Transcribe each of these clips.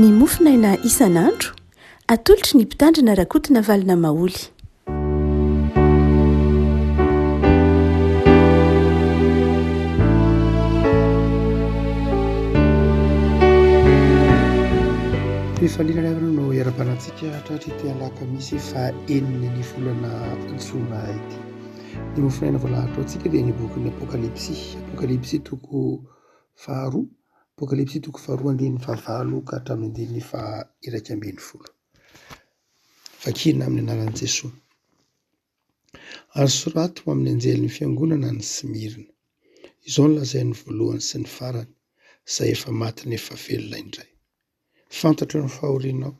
ny mofinaina isan'andro atolotry ny mpitandrina rakotina valina maoly. Fifaliana avana no iarabanantsika hatratrity alakamisy fa enina ny volana jona ity. Ny mofinaina voalahatra antsika dia ny bokin'ny apokalipsy toko faharoa, apokalipsy toko faharoa andininy fahavalo ka hatramin'ny andininy fahairaika ambin'ny folo. Vakina amin'ny anaran'i Jesosy. Ary sorato amin'ny anjelin'ny fiangonana ny Smirna. Izao no lazain'ny voalohany sy ny farany, izay efa maty nefa velona indray. Fantatro ny fahorianao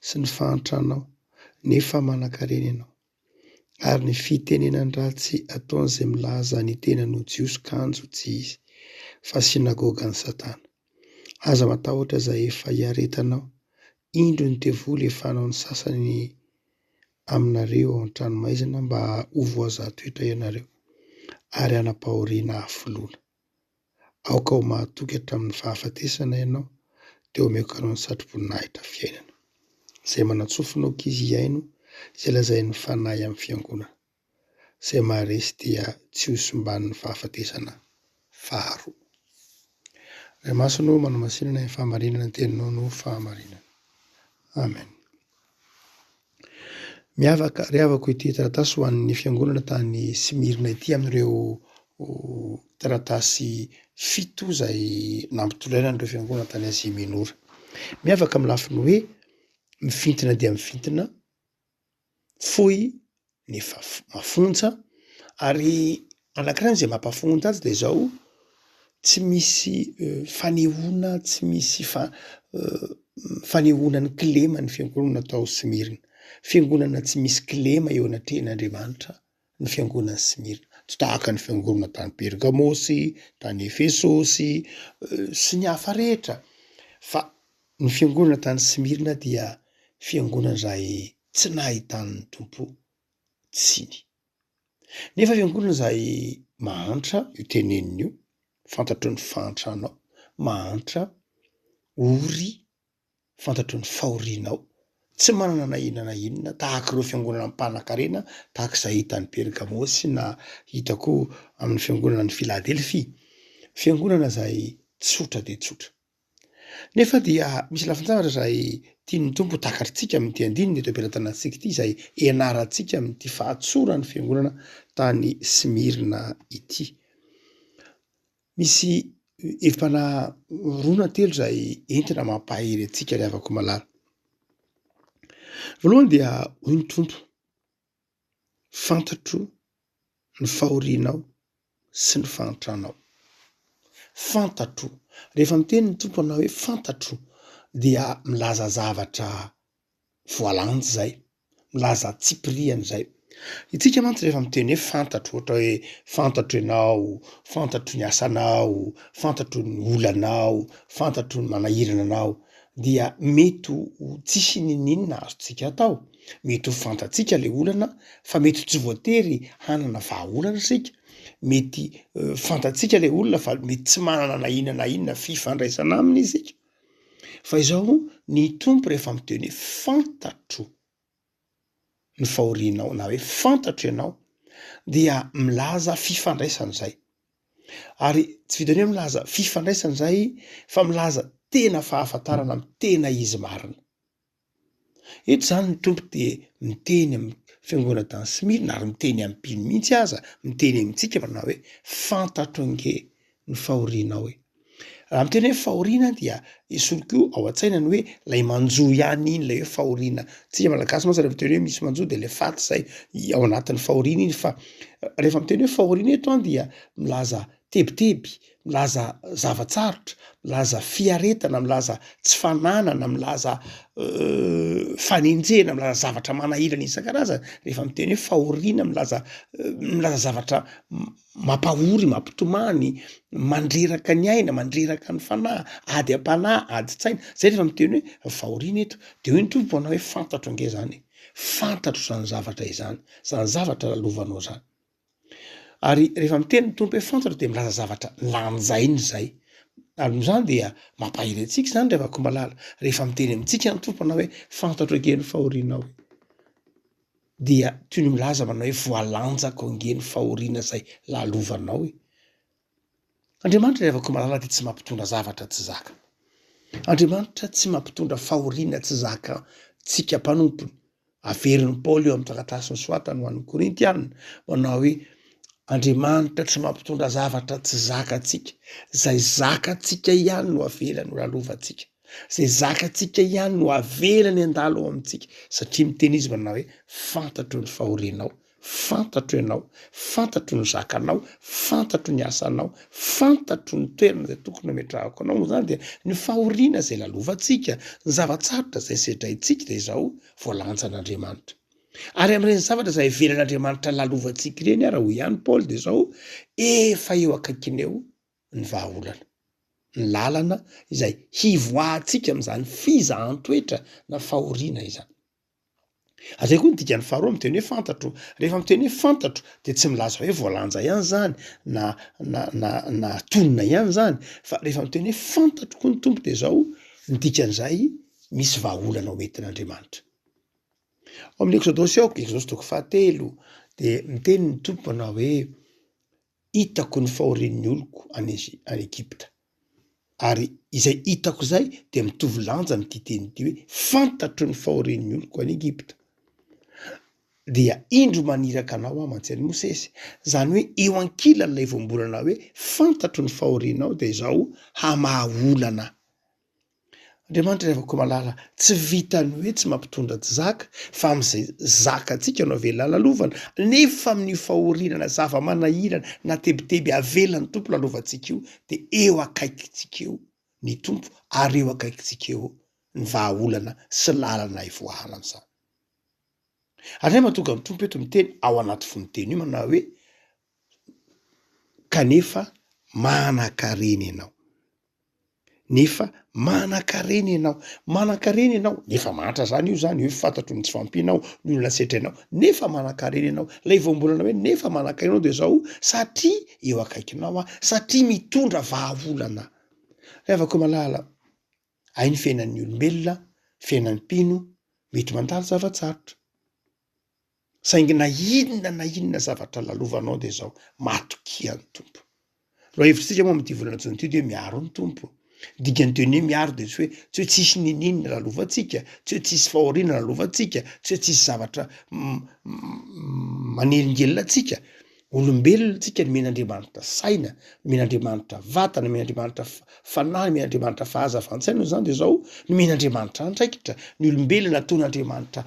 sy ny fahantranao nefa manan-karena ianao, ary ny fitenenany ratsy ataon'izay milaza ny tenany ho jiosy kanjo tsy izy, fa sinagogan'ny Satana. Aza matahotra izay efa hiaretanao, indro ny devoly efanao ny sasany aminareo ao an-tranomaizina mba ho voazahatoetra ianareo, ary hanapahoriana afoloana. Aoka ho mahatoky hatramin'ny fahafatesana ianao, dia omeko anao ny satroboninahitra fiainana. Izay manatsofinao ankizy hiaino, izay lazain'ny fanahy amin'ny fiangonana. Izay maharesy dia tsy ho somban'ny fahafatesana faharoa. Ray masonao manao masinana ny fahamarinana ny teninao no fahamarinana. Amen. Riavako ity taratasy ho an'ny fiangonana tany Smirna ity amin'ireo taratasy fito izay nampitolaina an'ireo fiangonana tany Azia Minora. Miavaka amin'ny lafiny hoe mifintina dia mifintina, fohy nefa mafonja, ary anankiray izay mampafonja azy dia izao tsy misy fanehoana, tsy misy fanehoana ny kilema ny fiangonana atao Smirna. Fiangonana tsy misy kilema eo anatrehan'Andriamanitra ny fiangonana Smirna. Tsy tahaka ny fiangonana tany Pergamosy, tany Efesosy sy ny hafa rehetra, fa ny fiangonana tany Smirna dia fiangonana izay tsy nahitan'ny tompo tsiny. Nefa fiangonana izay mahantra io teneniny io, fantatro ny fahantranao, mahantra, ory, fantatro ny fahorianao, tsy manana na inona tahaka ireo fiangonana mmpanan-karena, tahaka izay hitan'ny Pergamosy na hitako amin'ny fiangonana ny Filadelfia, fiangonana izay tsotra dia tsotra. Nefa dia misy lafin-javatra izay tian'ny tompo takaritsika amin'ity andininy eto am-pelatanantsika ity, izay ianarantsika amin'ity fahatsoran'ny fiangonana tany Smirna ity. Misy evi-panahy roa na telo izay entina mampahery antsika riavako malala. Voalohany dia hoy ny tompo, fantatro ny fahorianao sy ny fahantranao. Fantatro. Rehefa miteny ny tompo anao hoe fantatro, dia milaza zavatra voalanty zay, milaza tsipiriany zay. Itsika mantsy rehefa miteny hoe fantatro, ohatra hoe fantatro ianao, fantatro ny asanao, fantatro ny olanao, fantatro ny manahirana anao, dia mety ho tsisy ninina azontsika atao. Mety ho fantatsika le olana, fa mety tsy voatery hanana vahaolana isika. Mety fantatsika le olona, fa mety tsy manana na inona fifandraisana aminy isika. Fa izao ny tompo rehefa miteny hoe fantatro ny fahorianao na hoe fantatro ianao, dia milaza fifandraisana izay. Ary tsy vitan'ny hoe milaza fifandraisana izay, fa milaza tena fahafantarana amin'ny tena izy marina. Eto izany ny tompo dia miteny amin'ny fiangonana tany Smirna, ary miteny amin'ny mpino mihitsy aza, miteny amintsika manao hoe fantatro ange ny fahorianao e. Raha miteny hoe fahoriana dia soloko io ao an-tsainany hoe lay manjoa ihany iny lay hoe fahoriana. Tsika malagasy mantsy rehefa miteny hoe misy manjoa dia le faty zay ao anatin'ny fahoriana iny, fa rehefa miteny hoe fahoriana eto dia milaza tebiteby, milaza zavatsarotra, milaza fiaretana, milaza tsy fananana, milaza fanenjena, milaza zavatra manahirana isan-karazany. Rehefa miteny hoe fahoriana, milaza zavatra mampahory, mampitomany, mandreraka ny aina, mandreraka ny fanahy, ady am-panahy, ady tsaina. Zay rehefa miteny hoe fahoriana eto, dia hoy ny tompo anao hoe fantatro ange zany. Fantatro zany zavatra izany, zany zavatra lalovanao zany. Ary rehefa miteny ny tompo hoe fantatro dia milaza zavatra lanjainy zay. ary zany dia mampahiry antsika zany rehefa Komalala rehefa miteny amintsika ny tompona hoe fantatro ake ny fahorianao dia toy ny milaza manao hoe voalanjako ange ny fahoriana zay lalovanao Andriamanitra rehefa Komalala dia tsy mampitondra zavatra tsy zaka. Andriamanitra tsy mampitondra fahoriana tsy zaka tsika mpanompony. Averin'ny Paoly eo amin'ny taratasy ny soatany ho an'ny Korintianina manao hoe Andriamanitra tsy mampitondra zavatra tsy zakatsika. Zay zakatsika ihany no avelany ho lalovantsika. Zay zakatsika ihany no avelany andalo ao amintsika satria miteny izy manao hoe fantatro ny fahorianao, fantatro ianao, fantatro ny zakanao, fantatro ny asanao, fantatro ny toerana zay tokony ametrahako anao. Zany dia ny fahoriana zay lalovantsika, ny zavatsarotra zay sedraintsika dia izao voalanjan'Andriamanitra. Ary amin'ireny zavatra izay ivelan'Andriamanitra lalovantsika ireny ara hoy ihany Paoly dia izao efa eo akaikiny eo ny vahaolana, ny lalana izay hivoahantsika amin'izany fizahan-toetra na fahoriana izany. Azay koa ny dikany faharoa miteny hoe fantatro. Rehefa miteny hoe fantatro dia tsy milaza hoe voalanja ihany zany na tonona ihany zany fa rehefa miteny hoe fantatro koa ny tompo dia izao ny dikan'izay misy vahaolana ho entin'Andriamanitra. Ao amin'ny Exodosy ao, Exodosy 7 dia miteny ny tompo manao hoe hitako ny fahorian'ny oloko any Egypta. Ary izay hitako zay dia mitovy lanja ny titeny ity hoe fantatro ny fahorian'ny oloko any Egypta. Dia indro maniraka anao aman-tsain'i Mosesy. Zany hoe eo ankilan'ilay voambolana hoe fantatro ny fahorianao dia izao hamahaolana. Andriamanitra rehefa Komalala tsy vitany hoe tsy mampitondra tsy zaka fa amin'izay zakatsika no avelona lalovana nefa amin'ny fahorinana zava-manahirana na tebiteby avelona ny tompo lalovantsika io dia eo akaikitsika eo ny tompo ary eo akaikitsika eo ny vahaolana sy lalana ivoahana amin'izany. Ary nay mahatonga ny tompo eto miteny ao anaty fonoteny io manao hoe kanefa manan-karena ianao. Nefa manan-karena ianao, manan-karena ianao, nefa mantra zany io zany hoe fantatro ny tsy fampinao ny olona setrainao, nefa manan-karena ianao. Lay voambolana hoe nefa manan-karena ianao dia izao satria eo akaikinao satria mitondra vahaolana. Rehefa Komalala hay ny fiainan'ny olombelona, fiainan'ny mpino mety mandalo zavatsarotra. Saingy na inona zavatra lalovanao dia izao matokia ny tompo. Raha hevitritsika moa amin'ity volana jona ity dia miaro ny tompo. Dikany teny hoe miaro dia tsy hoe tsisy ninina lalovantsika, tsy hoe tsisy fahoriana lalovantsika, tsy hoe tsisy zavatra manelingelina antsika. Olombelona tsika ny men'Andriamanitra saina, men'Andriamanitra vatana, men'Andriamanitra fanahy, men'Andriamanitra fahazavan-tsaina zany dia izao ny men'Andriamanitra andraikitra. Ny olombelona nataon'Andriamanitra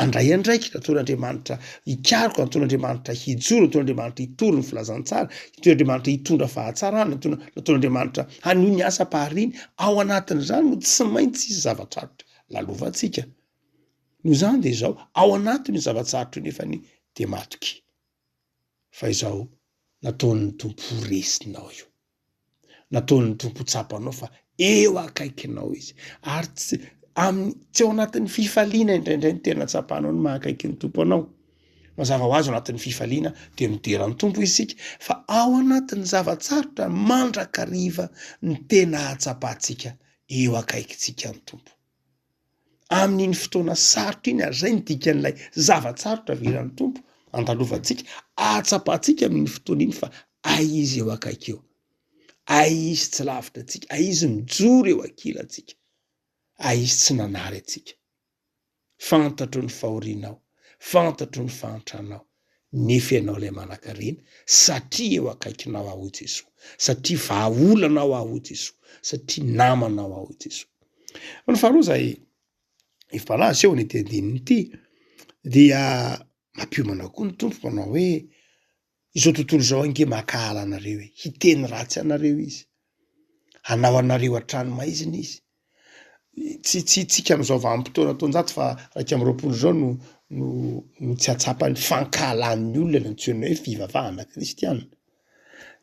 andray andraikitra, nataon'Andriamanitra hikaroka, nataon'Andriamanitra hijoro, nataon'Andriamanitra hitory ny filazantsara, nataon'Andriamanitra hitondra fahatsarana, nataon'Andriamanitra hanohy ny asa pahariany. Ao anatin'izany no tsy maintsy isy zavatsarotra lalovantsika. Noho izany dia izao ao anatin'ny zavatsarotra nefany dia matoky. Fa izao nataon'ny tompo resinao io, nataon'ny tompo tsapanao fa eo akaikinao izy ary tsy ao anatin'ny fifaliana indraindray ny tena tsapanao ny mahakaiky ny tompo anao. Mazava ho azy ao anatin'ny fifaliana dia mideran'ny tompo isika fa ao anatin'ny zavatsarotra mandrakariva ny tena hatsapantsika eo akaikitsika ny tompo. Amin'iny fotoana sarotra iny ary zay ny dikan'ilay zavatsarotra viran'ny tompo andalovantsika, atsapantsika amin'ny fotoana iny fa aizy eo akaiky eo, aizy tsy lavitra antsika, aizy mijoro eo ankilantsika, aizy tsy nanary antsika. Fantatro ny fahorianao, fantatro ny fahantranao, nefa ianao ilay manan-karena satria eo akaikinao aho Jesoa, satria vahaolanao aho Jesoa, satria namanao aho Jesoa. Ny faharoa zay ifipalaza eo ny tendininy ity dia mampiomana koa ny tompo manao hoe izao tontolo izao ange makahala anareo hoe hiteny ratsy anareo izy, hanao anareo hatrany maizina izy. Tsy tsika amin'izao vanim-potoana taonjato fa 2020 zao no tsy atsapany fankahalan'ny olona ny antsoina hoe fivavahana kristiana.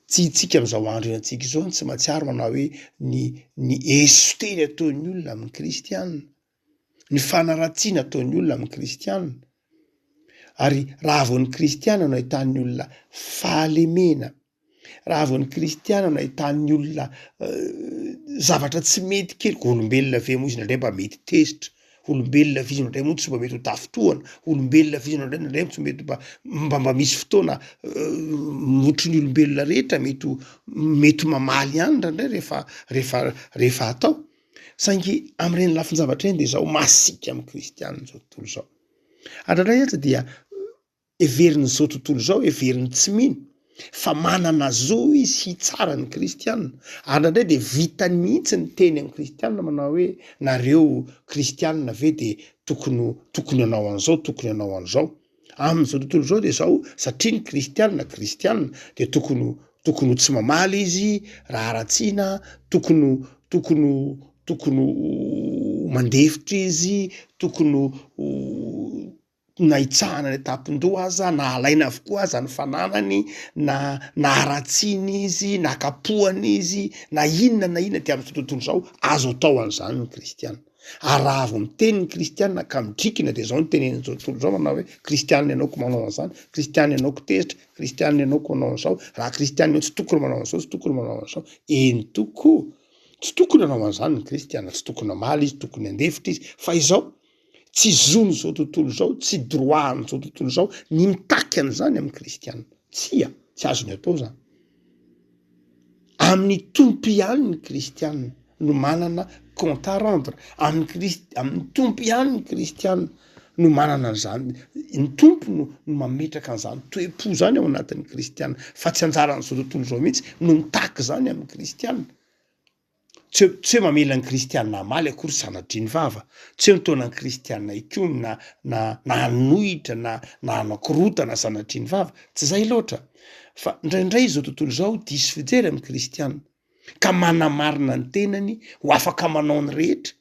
Tsy tsika amin'izao andro antsika izao tsy mahatsiaro manao hoe ny esoteny ataon'ny olona amin'ny kristiana, ny fanaratsiana ataon'ny olona amin'ny kristiana. Ary raha vao ny kristiana no ahitan'ny olona fahalemena, raha vao ny kristiana no ahitan'ny olona zavatra tsy mety kely ko olombelona ve moa izy indray mba mety tezitra, olombelona vizy indray moa tsy mba mety ho tafotohana, olombelona vizy indray tsy mety mba misy fotoana motron'ny olombelona rehetra mety mamaly ihany ndray rehefa atao. Saingy am'ireny lafin-javatra eny de zao masika amin'ny kristianina zao tontolo zao. Andrandray eto dia heverin'izao tontolo zao heverin'ny tsy mino fa manana zo izy hitsara ny kristianina. Andrandray de vitany mihitsy ny teny amin'ny kristianina manao hoe nareo kristianina ve de tokony anao an'izao, tokony anao an'izao. Amin'izao tontolo zao de zao satria ny kristianina de tokony ho tsy mamaly izy raha ratsiana, tokony mandefitra izy, tokony na hitsahana ny tapon-doha aza na alaina avokoa aza ny fananany na haratsiana izy na kapohana izy na inona dia amin'izao tontolo zao azo atao an'izany ny kristianina. Ary raha avy miteny ny kristianina ka midrikina de zao ny tenen'izao tontolo zao manao hoe kristianina ianao ko manao an'izany, kristianina ianao ko tezitra, kristianina ianao ko manao an'izao, raha kristianina ianao tsy tokony manao an'izao, tsy tokony manao an'izao. Eny tokoa tsy tokony hanao an'izany ny kristianina, tsy tokony hamaly izy, tokony handefitra izy, fa izao tsy zony zao tontolo zao, tsy droahany zao tontolo zao ny mitaky an'izany amin'ny kristianina. Tsy azony atao zany. Amin'ny tompo ihany ny kristianina no manana compte à rendre. Amin'ny tompo ihany ny kristianina no manana an'izany. Ny tompo no mametraka an'izany toe-po zany ao anatin'ny kristianina. Fa tsy anjaran'izao tontolo zao mihitsy no mitaky zany amin'ny kristianina. Tsy hoe mamela ny kristianina hamaly akory sanatria ny vava, tsy hoe mitaona ny kristianina ikony na hanohitra na hanakorotana sanatria ny vava, tsy zay loatra. Fa indraindray zao tontolo zao diso fijery amin'ny kristianina ka manamarina ny tenany ho afaka manao ny rehetra,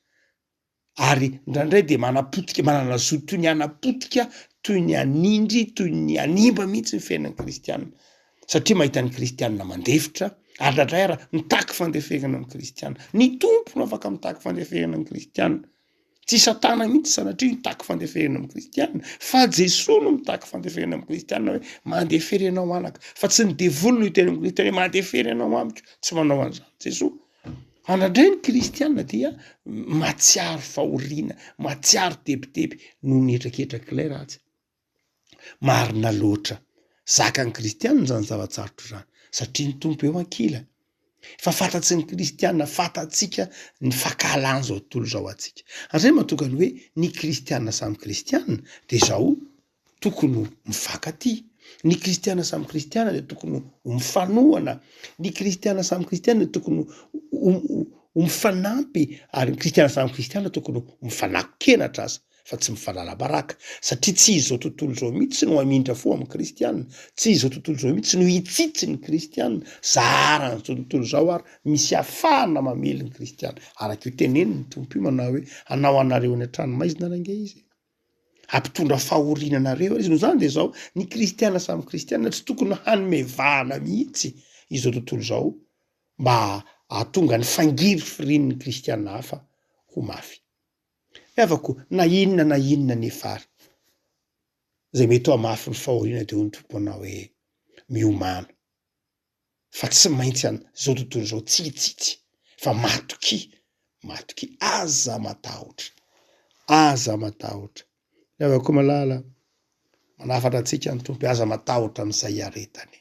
ary indraindray de manana zo toy ny anapotika, toy ny anindry, toy ny animba mihitsy ny fiainan'ny kristianina satria mahita ny kristianina mandefitra. Ary indray ara mitaky fandefenana amin'ny kristianina. Ny tompo no afaka mitaky fandefenana amin'ny kristianina. Tsy satana mihitsy sanatria mitaky fandefenana amin'ny kristianina, fa Jesosy no mitaky fandefenana amin'ny kristianina hoe mandefery anao anaka. Fa tsy ny devoly no hiteny amin'ny kristianina hoe mandefery anao amiko, tsy manao an'izany Jesosy. Andrandray ny kristianina dia matsiaro fahoriana, matsiaro tebiteby no ny etraketraklay ratsy. Marina loatra. Zaka ny kristianina zany zavatsarotra zany. Satria ny tompo eo ankila. Fa fantatsy ny kristianina, fantatsika ny fahalalana zao tontolo zao atsika. Andray mahatokany hoe ny kristianina samy kristianina de zao tokony mifankatia. Ny kristianina samy kristianina de tokony mifanohana. Ny kristianina samy kristianina de tokony mifanampy, ary ny kristianina samy kristianina tokony mifanako-kenatra aza fa tsy mifanala-baraka. Satria tsy izao tontolo zao mihitsy no hamindra fo amin'ny kristianina, tsy izao tontolo zao mihitsy no hitsitsy ny kristianina. Zaharan'izao tontolo zao ary misy afahana mamely ny kristianina. Araka io teneny ny tompo io manao hoe anao anareo any an-tranomaizina range izy, ampitondra fahoriana anareo izy. No zany de zao ny kristianina samy kristianina tsy tokony hanomevahana mihitsy izao tontolo zao mba ahatonga ny fangiry firin'ny kristianina hafa ho mafy. Evako na inona nefary zay mety ho mafy ny fahoriana de ho ny tompo anao hoe miomana. Fa tsy maintsy zao tontolo zao tsy hitsitsy fa matoky aza matahotra. Evako malala manafatra antsika ny tompo aza matahotra amin'izay aretany.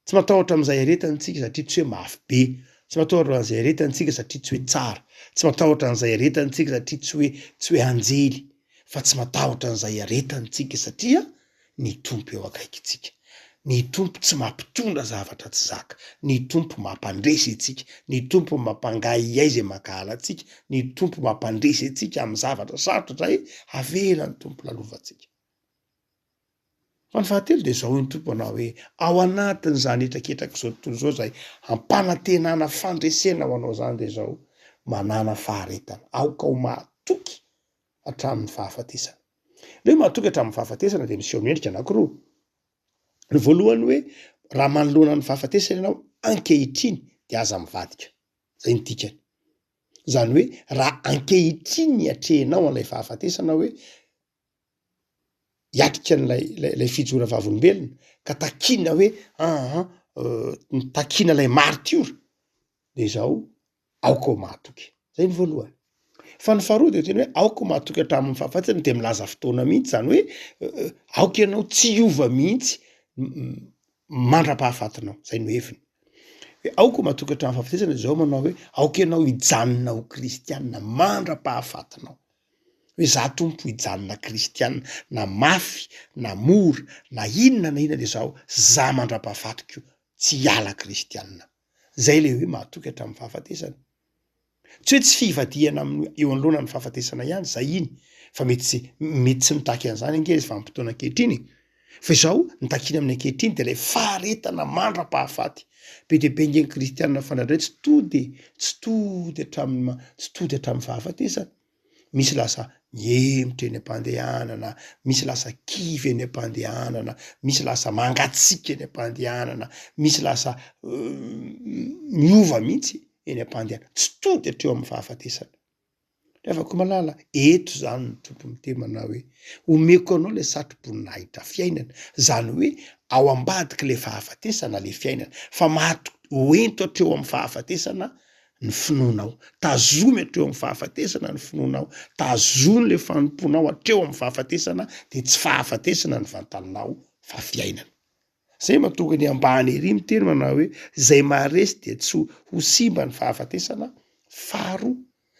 Tsy matahotra amin'izay aretany tsika satria tsy hoe mafy be, tsy matahotra amin'izay aretany tsika satria tsy hoe tsara, tsy matahotra amin'izay aretany tsika satria tsy hoe anjely, fa tsy matahotra amin'izay aretany tsika satria ny tompo eo akaikitsika. Ny tompo tsy mampitondra zavatra tsy zaka, ny tompo mampandresy antsika, ny tompo mampangay zay makahala antsika, ny tompo mampandresy antsika amin'ny zavatra sarotra zay avela ny tompo lalovantsika. Fa ny fahatelo de zao ny tompo anao hoe ao anatin' zany etraketraka zao tontolo zao zay ampanantenana fandresena ho anao zany de zao manana faharetana, aoka ho mahatoky hatramin'ny fahafatesana. Le mahatoky hatramin'ny fahafatesana de miseho mendrika anankiroa. Ny voalohany hoe raha manoloana ny fahafatesana ianao ankehitriny de aza mivadika. Zay ny dikany. Zany hoe raha ankehitriny atrehinao an'ilay fahafatesana hoe hiatrika n'ilay fijora vavolombelona ka takina hoe nitakiana ilay martiora de zao aoko matoky. Zay ny voalohany. Fa ny faharoa de tena hoe aoko matoky hatramin'ny fahafatesana de milaza fotoana mihitsy zany hoe aoky ianao tsy hiova mihitsy mandra-pahafatinao. Zay no heviny. Hoe aoko matoky hatramin'ny fahafatesana zao manao hoe aoky ianao hijanona ho kristianina mandra-pahafatinao. Hoe za tompo hijanona kristianina na mafy na mora na inona de zao za mandra-pahafatiko tsy hiala kristianina. Zay le hoe matoky hatramin'ny fahafatesana. Tsy hoe tsy fivadiana amin'ny eo anoloana ny fahafatesana ihany zay iny, fa mety tsy mitaky an'izany ange izy vanim-potoana ankehitriny. Fa izao nitakiny amin'ny ankehitriny de lay faharetana mandra-pahafaty. Be de be nge ny kristianina fandrandray tsy tody hatramin'ny fahafatesana. Misy lasa miemotra eny am-pandehanana, misy lasa kivy eny am-pandehanana, misy lasa mangatsiaka eny am-pandehanana, misy lasa miova mihitsy eny am-pandehanana, tsy tody hatreo amin'ny fahafatesana. Afaka malala eto zany ny tompo miteny manao hoe omeko anao le satroboninahitra fiainana, zany hoe ao ambadiky le fahafatesana le fiainana, fa hoento hatreo amin'ny fahafatesana ny finoanao, tazomy hatreo amin'ny fahafatesana ny finoanao, tazomy le fanomponao hatreo amin'ny fahafatesana de tsy fahafatesana ny vantaninao fa fiainana. Zay mahatonga ny ambany ery miteny manao hoe zay maharesy de tsy ho simba ny fahafatesana faharoa.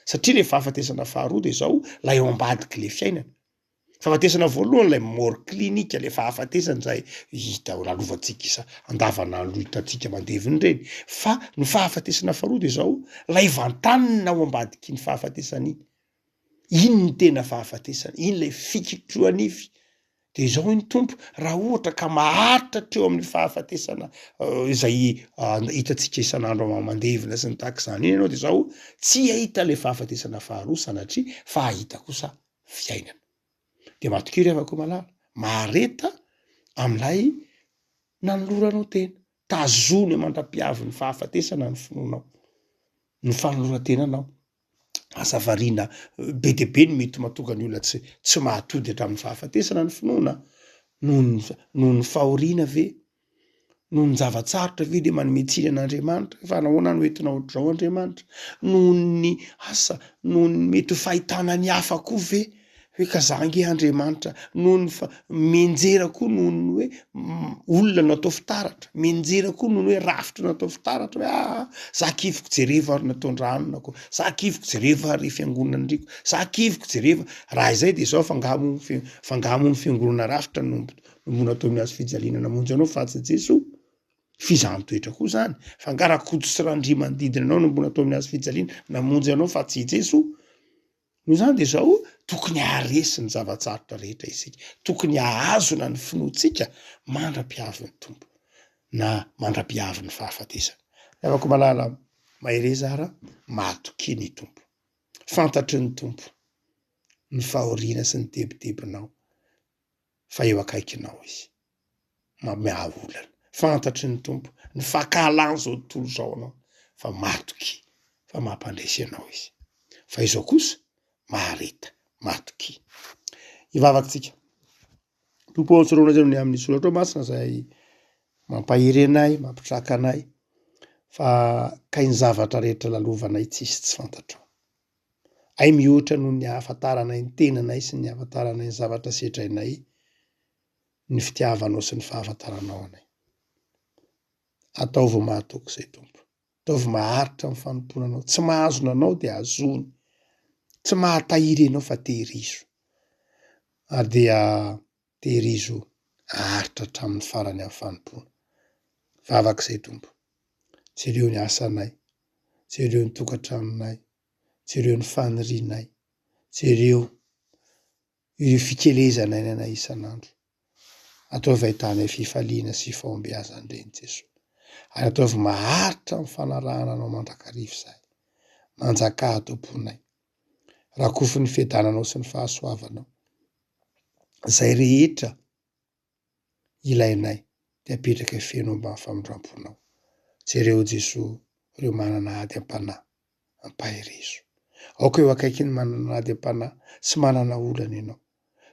Satria le fahafatesana faharoa de zao lay ao ambadiky le fiainana. Fahafatesana voalohany lay mort klinika, le fahafatesana zay hita lalovantsika isa andavanandro hitantsika mandeviny reny. Fa ny fahafatesana faharoa de zao lay vantanina ao ambadiky ny fahafatesana iny. Iny ny tena fahafatesana, iny lay fikitroanify. De zao ny tompo raha ohatra ka maharitra treo amin'ny fahafatesana izay hitantsika isan'andro mandevina sy ny tahak'izany iny ianao de zao tsy ahita le fahafatesana faharoa sanatria fa ahita kosa fiainana. De matokiry avako malala mareta am'lay nanoloranao tena, tazony mandra-piavy ny fahafatesana ny finoanao, ny fanoloran-tenanao. Asa variana be de be ny mety mahatonga ny olona tsy mahatody hatramin'ny fahafatesana ny finoana, noho ny fahoriana ve, noho ny zavatsarotra ve de manome tsiny an'Andriamanitra, fa nahoana no entinao ohatr'izao Andriamanitra, noho ny asa, noho ny mety ho fahitana ny hafa koa ve, hoe ka zange Andriamanitra, noho ny menjera koa noho ny hoe olona natao fitaratra, menjera koa noho ny hoe rafitra natao fitaratra hoe za kiviko jereva ary nataon-drano ko, za kiviko jereva ary fiangonana andriko, za kiviko jereva. Raha izay de zao fangamo ny fiangonana rafitra no natao amin'ny hazo fijaliana namonjy anao fatsy Jesoa. Fizahany toetra koa zany. Fangarakodo sy randria manodidina anao no natao amin'ny hazo fijaliana namonjy anao fatsy Jesoa. No zany de zao tokony haharesy ny zavatsarotra rehetra isika, tokony hahazona ny finoantsika mandra-piavy ny tompo na mandra-piavy ny fahafatesana. Afaka malala mahere zara matoky ny tompo, fantatry ny tompo ny fahoriana sy ny tebitebinao fa eo akaikinao izy miaolana, fantatry ny tompo ny fakahalany zao tontolo zao anao fa matoky, fa mampandresy anao izy. Fa izao kosa mahareta matoky. Ivavakintsika tompo aotsirona zany ny amin'ny solatra masina zay mampahiry anay, mampitraka anay fa kainy zavatra rehetra lalovanay tsisy tsy fantatrao. Ay mihoatra noho ny ahafantaranay ny tenanay sy ny ahafantaranay ny zavatra setrainay, ny fitiavanao sy ny fahafantaranao anay. Ataovy mahatoky zay tompo, ataovy maharitra amin'ny fanomponanao, tsy mahazona anao de azony, tsy mahatahiry anao fa tehirizo, ary dia tehirizo aharitra hatramin'ny farany amin'ny fanompona. Vavak'izay tompo, jereo ny asanay, jereo ny tokantranonay, jereo ny fanirianay, jereo ireo fikelezanay nanay isan'andro. Ataovy ahitanay fifaliana sy fahombiazana reny Jesoa. Ary ataovy maharitra amin'ny fanarahana anao mandrakarivo zay, manjaka tomponay, rakofy ny fiadananao sy ny fahasoavanao. Zay rehetra ilainay de apetraka feno ambany famindramponao. Jereo Jesoa ireo manana ady am-panahy, ampahirizo. Aoka eo akaiky ny manana ady am-panahy sy manana olana ianao,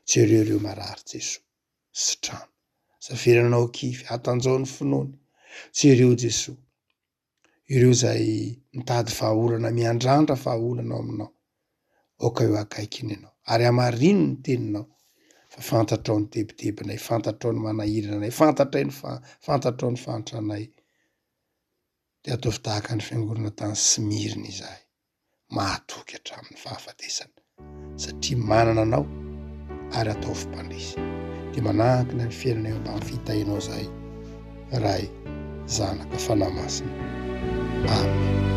jereo marary Jesoa sy trano. Zaveranao kivy, atanjao ny finoany, Tsy ireo Jesosy, ireo zay mitady fahorana, miandrandra fahorana aminao, aoka eo akaiky iny ianao, ary amarino ny teninao, fa fantatrao ny tebitebinay, fantatrao ny manahirana, fantatrao ny fantranay. De ataovy tahaka ny fiangonana tany Smirina izahay, mahatoky hatramin'ny fahafatesana, satria manana anao ary ataovy mpandresy. De manankina ny fiainana eo ambany fitahinao zahay, Ray, Zanaka, Fanahy Masina. Amen.